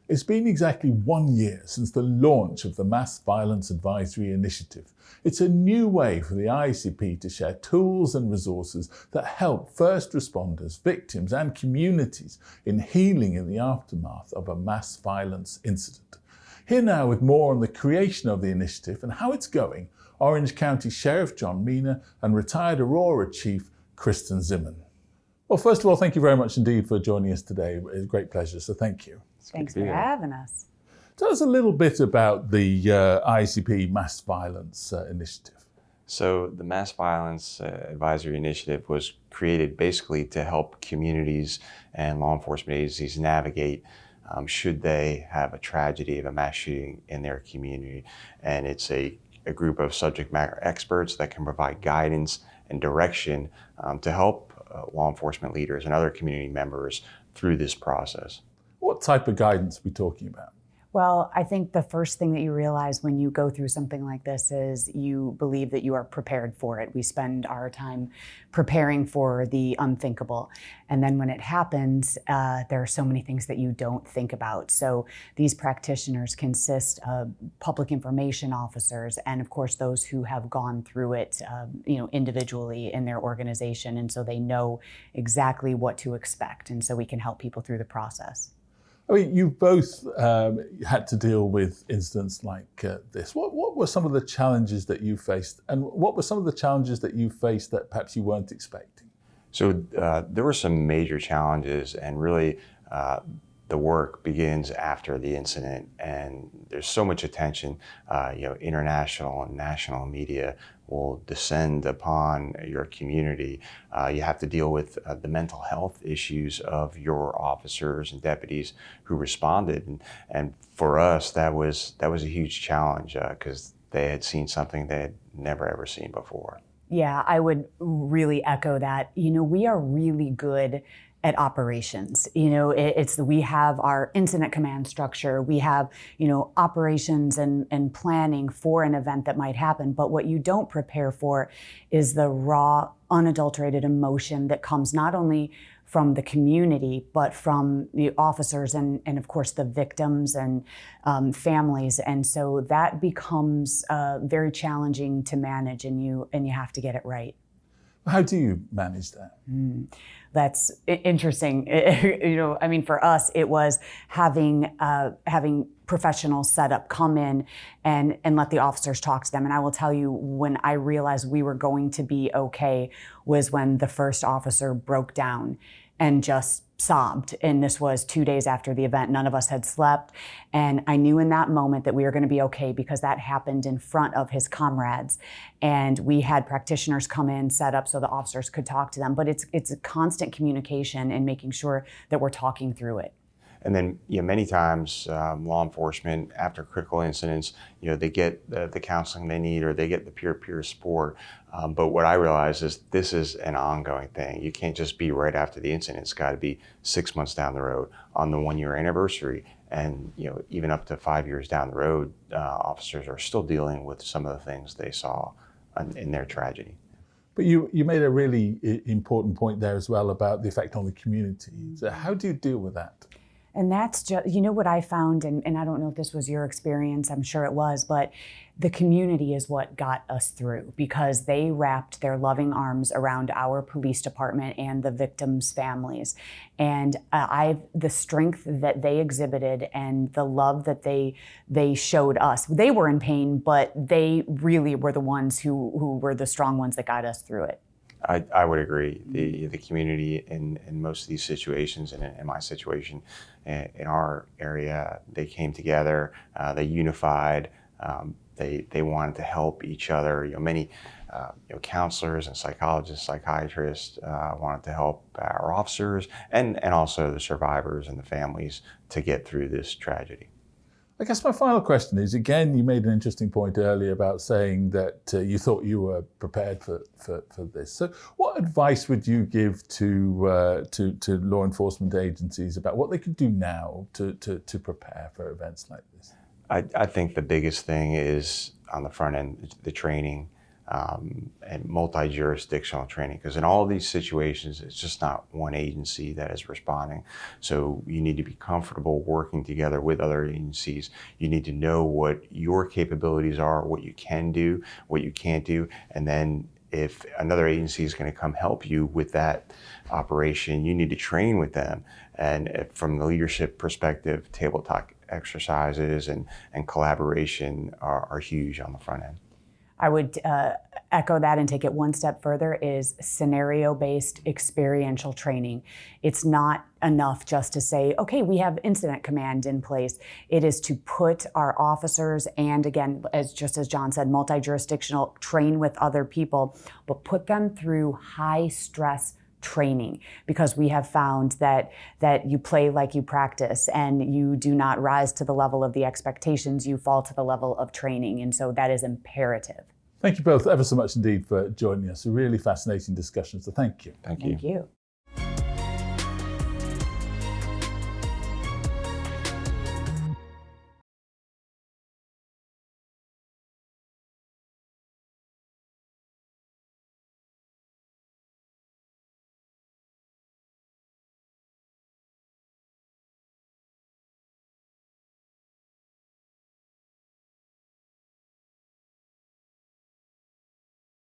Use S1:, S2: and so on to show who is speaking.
S1: It's been exactly 1 year since the launch of the Mass Violence Advisory Initiative. It's a new way for the IACP to share tools and resources that help first responders, victims, and communities in healing in the aftermath of a mass violence incident. Here now with more on the creation of the initiative and how it's going, Orange County Sheriff John Mina and retired Aurora Chief Kristen Ziman. Well, first of all, thank you very much indeed for joining us today. It's a great pleasure, so thank you.
S2: Thanks for having us.
S1: Tell us a little bit about the IACP Mass Violence Initiative.
S3: So the Mass Violence Advisory Initiative was created basically to help communities and law enforcement agencies navigate should they have a tragedy of a mass shooting in their community. And it's a group of subject matter experts that can provide guidance and direction to help law enforcement leaders and other community members through this process.
S1: What type of guidance are we talking about?
S2: Well, I think the first thing that you realize when you go through something like this is you believe that you are prepared for it. We spend our time preparing for the unthinkable. And then when it happens, there are so many things that you don't think about. So these practitioners consist of public information officers and of course those who have gone through it individually in their organization. And so they know exactly what to expect. And so we can help people through the process.
S1: I mean, you both had to deal with incidents like this. What were some of the challenges that you faced, and what were some of the challenges that you faced that perhaps you weren't expecting?
S3: So there were some major challenges, and really the work begins after the incident, and there's so much attention. International and national media will descend upon your community. You have to deal with the mental health issues of your officers and deputies who responded, and for us that was a huge challenge because they had seen something they had never ever seen before.
S2: Yeah, I would really echo that. We are really good at operations. We have our incident command structure, we have, operations and planning for an event that might happen. But what you don't prepare for is the raw, unadulterated emotion that comes not only from the community, but from the officers and of course the victims and families. And so that becomes very challenging to manage, and you have to get it right.
S1: How do you manage that?
S2: That's interesting. For us, it was having professionals set up, come in and let the officers talk to them. And I will tell you, when I realized we were going to be okay was when the first officer broke down and just sobbed. And this was 2 days after the event. None of us had slept. And I knew in that moment that we were going to be okay because that happened in front of his comrades. And we had practitioners come in, set up so the officers could talk to them. But it's a constant communication and making sure that we're talking through it.
S3: And then, many times law enforcement, after critical incidents, they get the counseling they need or they get the peer-to-peer support. But what I realize is this is an ongoing thing. You can't just be right after the incident. It's got to be 6 months down the road, on the 1-year anniversary. And, even up to 5 years down the road, officers are still dealing with some of the things they saw in their tragedy.
S1: But you made a really important point there as well about the effect on the community. So how do you deal with that?
S2: And that's just, what I found, and I don't know if this was your experience, I'm sure it was, but the community is what got us through because they wrapped their loving arms around our police department and the victims' families. And the strength that they exhibited and the love that they showed us, they were in pain, but they really were the ones who were the strong ones that got us through it.
S3: I would agree. The community in most of these situations, and in my situation, in our area, they came together, they unified, they wanted to help each other. Many counselors and psychologists, psychiatrists wanted to help our officers and also the survivors and the families to get through this tragedy.
S1: I guess my final question is, again, you made an interesting point earlier about saying that you thought you were prepared for this. So what advice would you give to law enforcement agencies about what they could do now to prepare for events like this?
S3: I think the biggest thing is on the front end, the training. and multi-jurisdictional training, because in all these situations, it's just not one agency that is responding. So you need to be comfortable working together with other agencies. You need to know what your capabilities are, what you can do, what you can't do, and then if another agency is going to come help you with that operation, you need to train with them. And from the leadership perspective, tabletop exercises and collaboration are huge on the front end.
S2: I would echo that and take it one step further is scenario-based experiential training. It's not enough just to say, okay, we have incident command in place. It is to put our officers and again, just as John said, multi-jurisdictional, train with other people, but put them through high stress training, because we have found that you play like you practice and you do not rise to the level of the expectations, you fall to the level of training. And so that is imperative.
S1: Thank you both ever so much indeed for joining us. A really fascinating discussion, so thank you.
S3: Thank you.
S2: Thank you.